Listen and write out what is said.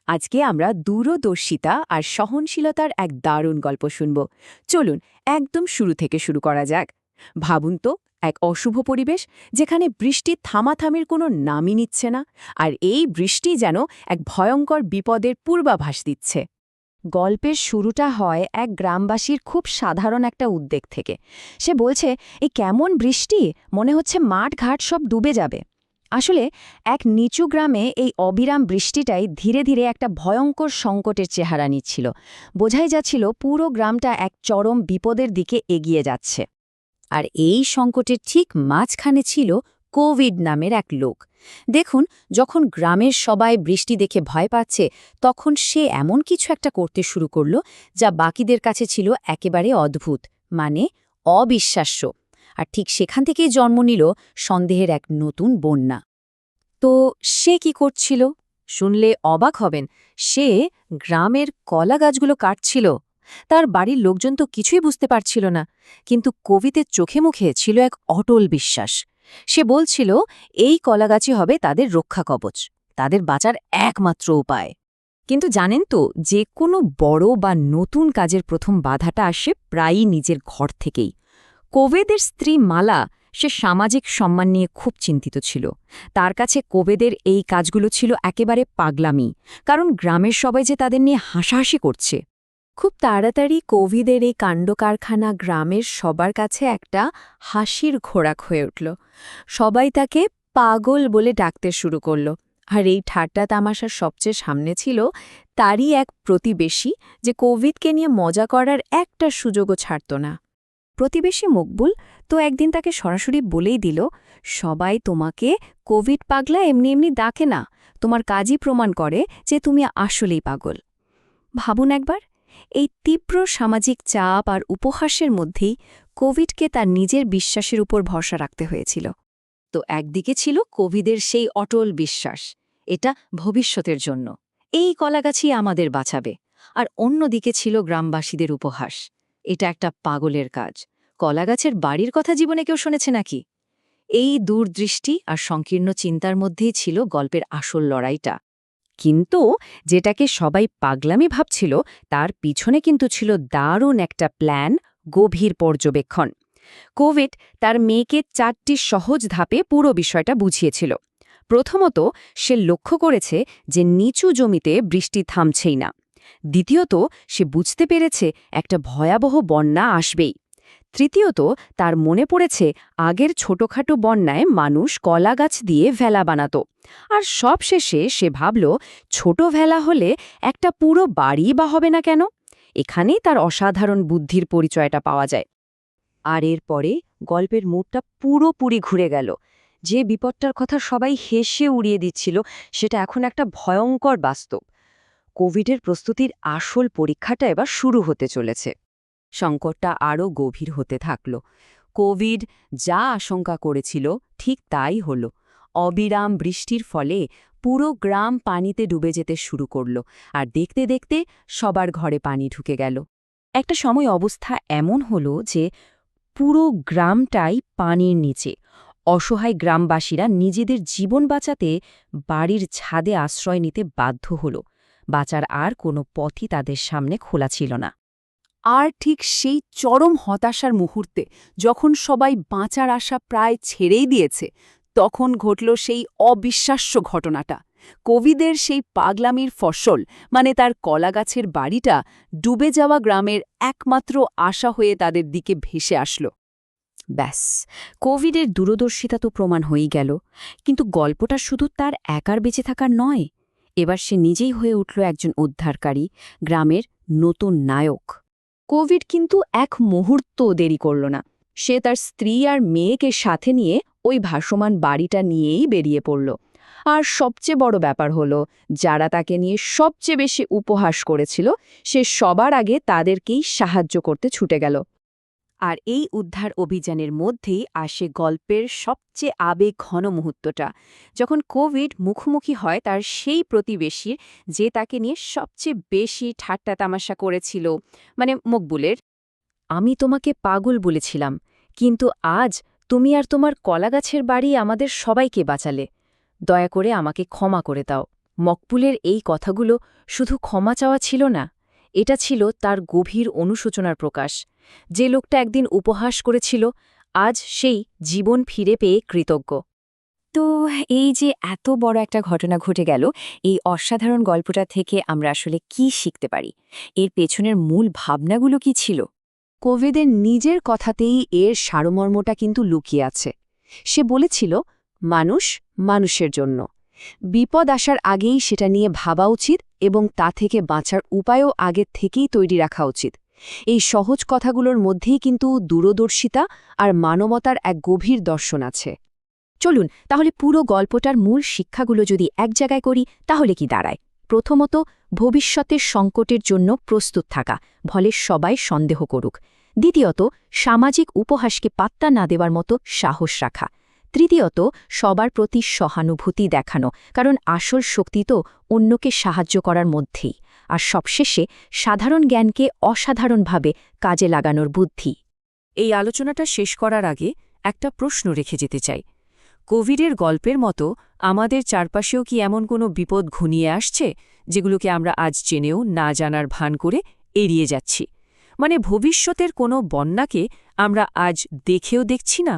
আজকে আমরা দূরদর্শিতা আর সহনশীলতার এক দারুণ গল্প শুনব। চলুন একদম শুরু থেকে শুরু করা যাক। ভাবুন তো, এক অশুভ পরিবেশ যেখানে বৃষ্টি থামাথামির কোনো নামই নিচ্ছে না, আর এই বৃষ্টি যেন এক ভয়ঙ্কর বিপদের পূর্বাভাস দিচ্ছে। গল্পের শুরুটা হয় এক গ্রামবাসীর খুব সাধারণ একটা উদ্বেগ থেকে। সে বলছে, এই কেমন বৃষ্টি, মনে হচ্ছে মাঠ ঘাট সব ডুবে যাবে। আসলে এক নিচু গ্রামে এই অবিরাম বৃষ্টিটাই ধীরে ধীরে একটা ভয়ঙ্কর সংকটের চেহারা নিচ্ছিল। বোঝাই যাচ্ছিল পুরো গ্রামটা এক চরম বিপদের দিকে এগিয়ে যাচ্ছে। আর এই সংকটের ঠিক মাঝখানে ছিল কোভিড নামের এক লোক। দেখুন, যখন গ্রামের সবাই বৃষ্টি দেখে ভয় পাচ্ছে, তখন সে এমন কিছু একটা করতে শুরু করল যা বাকিদের কাছে ছিল একেবারে অদ্ভুত, মানে অবিশ্বাস্য। আর ঠিক সেখান থেকেই জন্ম নিল সন্দেহের এক নতুন বন্যা। তো সে কি করছিল? শুনলে অবাক হবেন। সে গ্রামের কলা গাছগুলো কাটছিল। তার বাড়ির লোকজন তো কিছুই বুঝতে পারছিল না, কিন্তু কোভিদের চোখে মুখে ছিল এক অটল বিশ্বাস। সে বলছিল, এই কলাগাছই হবে তাদের রক্ষা কবচ, তাদের বাঁচার একমাত্র উপায়। কিন্তু জানেন তো, যে কোনো বড় বা নতুন কাজের প্রথম বাধাটা আসে প্রায়ই নিজের ঘর থেকেই। কোভেদের স্ত্রী মালা, সে সামাজিক সম্মান নিয়ে খুব চিন্তিত ছিল। তার কাছে কোভেদের এই কাজগুলো ছিল একেবারে পাগলামি, কারণ গ্রামের সবাই যে তাদের নিয়ে হাসাহাসি করছে। খুব তাড়াতাড়ি কোভিদের এই কাণ্ডকারখানা গ্রামের সবার কাছে একটা হাসির ঘোড়াক হয়ে উঠল। সবাই তাকে পাগল বলে ডাকতে শুরু করল। আর এই ঠাট্টা তামাশার সবচেয়ে সামনে ছিল তারই এক প্রতিবেশী, যে কোভিডকে নিয়ে মজা করার একটা সুযোগও ছাড়ত না। প্রতিবেশী মকবুল তো একদিন তাকে সরাসরি বলেই দিল, সবাই তোমাকে কোভিড পাগলা এমনি এমনি ডাকে না, তোমার কাজই প্রমাণ করে যে তুমি আসলেই পাগল। ভাবুন একবার, এই তীব্র সামাজিক চাপ আর উপহাসের মধ্যেই কোভিডকে তার নিজের বিশ্বাসের উপর ভরসা রাখতে হয়েছিল। তো একদিকে ছিল কোভিদের সেই অটল বিশ্বাস, এটা ভবিষ্যতের জন্য, এই কলাগাছই আমাদের বাঁচাবে। আর অন্যদিকে ছিল গ্রামবাসীদের উপহাস, এটা একটা পাগলের কাজ, কলাগাছের বাড়ির কথা জীবনে কেউ শুনেছে নাকি? এই দূরদৃষ্টি আর সংকীর্ণ চিন্তার মধ্যেই ছিল গল্পের আসল লড়াইটা। কিন্তু যেটাকে সবাই পাগলামি ভাবছিল, তার পিছনে কিন্তু ছিল দারুণ একটা প্ল্যান, গভীর পর্যবেক্ষণ। কোভিড তার মেয়েকে 4টি সহজ ধাপে পুরো বিষয়টা বুঝিয়েছিল। প্রথমত, সে লক্ষ্য করেছে যে নিচু জমিতে বৃষ্টি থামছেই না। দ্বিতীয়ত, সে বুঝতে পেরেছে একটা ভয়াবহ বন্যা আসবেই। তৃতীয়ত, তার মনে পড়েছে আগের ছোটখাটো বন্যায় মানুষ কলা গাছ দিয়ে ভেলা বানাত। আর সবশেষে সে ভাবল, ছোট ভেলা হলে একটা পুরো বাড়ি বা হবে না কেন? এখানেই তার অসাধারণ বুদ্ধির পরিচয়টা পাওয়া যায়। আর এরপরে গল্পের মুডটা পুরোপুরি ঘুরে গেল। যে বিপদটার কথা সবাই হেসে উড়িয়ে দিচ্ছিল, সেটা এখন একটা ভয়ঙ্কর বাস্তব। কোভিডের প্রস্তুতির আসল পরীক্ষাটা এবার শুরু হতে চলেছে। সংকটটা আরও গভীর হতে থাকল। কোভিড যা আশঙ্কা করেছিল ঠিক তাই হল। অবিরাম বৃষ্টির ফলে পুরো গ্রাম পানিতে ডুবে যেতে শুরু করল, আর দেখতে দেখতে সবার ঘরে পানি ঢুকে গেল। একটা সময় অবস্থা এমন হল যে পুরো গ্রামটাই পানির নিচে। অসহায় গ্রামবাসীরা নিজেদের জীবন বাঁচাতে বাড়ির ছাদে আশ্রয় নিতে বাধ্য হল। বাঁচার আর কোনো পথই তাদের সামনে খোলা ছিল না। আর ঠিক সেই চরম হতাশার মুহূর্তে, যখন সবাই বাঁচার আশা প্রায় ছেড়েই দিয়েছে, তখন ঘটল সেই অবিশ্বাস্য ঘটনাটা। কোভিদের সেই পাগলামির ফসল, মানে তার কলাগাছের বাড়িটা, ডুবে যাওয়া গ্রামের একমাত্র আশা হয়ে তাদের দিকে ভেসে আসল। ব্যাস, কোভিডের দূরদর্শিতা তো প্রমাণ হয়েই গেল। কিন্তু গল্পটা শুধু তার একার বেঁচে থাকার নয়, এবার সে নিজেই হয়ে উঠল একজন উদ্ধারকারী, গ্রামের নতুন নায়ক। কোভিড কিন্তু এক মুহূর্তও দেরি করল না। সে তার স্ত্রী আর মেয়েকে সাথে নিয়ে ওই ভাসমান বাড়িটা নিয়েই বেরিয়ে পড়ল। আর সবচেয়ে বড় ব্যাপার হলো, যারা তাকে নিয়ে সবচেয়ে বেশি উপহাস করেছিল, সে সবার আগে তাদেরকেই সাহায্য করতে ছুটে গেল। আর এই উদ্ধার অভিযানের মধ্যেই আসে গল্পের সবচেয়ে আবেগঘন মুহূর্তটা, যখন কোভিড মুখোমুখি হয় তার সেই প্রতিবেশীর, যে তাকে নিয়ে সবচেয়ে বেশি ঠাট্টা তামাশা করেছিল, মানে মকবুলের। আমি তোমাকে পাগল বলেছিলাম, কিন্তু আজ তুমি আর তোমার কলাগাছের বাড়ি আমাদের সবাইকে বাঁচালে। দয়া করে আমাকে ক্ষমা করে দাও। মকবুলের এই কথাগুলো শুধু ক্ষমা চাওয়া ছিল না, এটা ছিল তার গভীর অনুশোচনার প্রকাশ। যে লোকটা একদিন উপহাস করেছিল, আজ সেই জীবন ফিরে পেয়ে কৃতজ্ঞ। তো এই যে এত বড় একটা ঘটনা ঘটে গেল, এই অসাধারণ গল্পটা থেকে আমরা আসলে কি শিখতে পারি? এর পেছনের মূল ভাবনাগুলো কি ছিল? কোভিদের নিজের কথাতেই এর সারমর্মটা কিন্তু লুকিয়ে আছে। সে বলেছিল, মানুষ মানুষের জন্য। বিপদ আসার আগেই সেটা নিয়ে ভাবা উচিত এবং তা থেকে বাঁচার উপায়ও আগের থেকেই তৈরি রাখা উচিত। এই সহজ কথাগুলোর মধ্যেই কিন্তু দূরদর্শিতা আর মানবতার এক গভীর দর্শন আছে। চলুন তাহলে পুরো গল্পটার মূল শিক্ষাগুলো যদি এক জায়গায় করি তাহলে কি দাঁড়ায়? প্রথমত, ভবিষ্যতের সংকটের জন্য প্রস্তুত থাকা, ফলে সবাই সন্দেহ করুক। দ্বিতীয়ত, সামাজিক উপহাসকে পাত্তা না দেওয়ার মতো সাহস রাখা। তৃতীয়ত, সবার প্রতি সহানুভূতি দেখানো, কারণ আসল শক্তি তো অন্যকে সাহায্য করার মধ্যেই। আর সবশেষে, সাধারণ জ্ঞানকে অসাধারণভাবে কাজে লাগানোর বুদ্ধি। এই আলোচনাটা শেষ করার আগে একটা প্রশ্ন রেখে যেতে চাই। কোভিডের গল্পের মতো আমাদের চারপাশেও কি এমন কোনো বিপদ ঘনিয়ে আসছে, যেগুলোকে আমরা আজ জেনেও না জানার ভান করে এড়িয়ে যাচ্ছি? মানে ভবিষ্যতের কোনো বন্যাকে আমরা আজ দেখেও দেখছি না,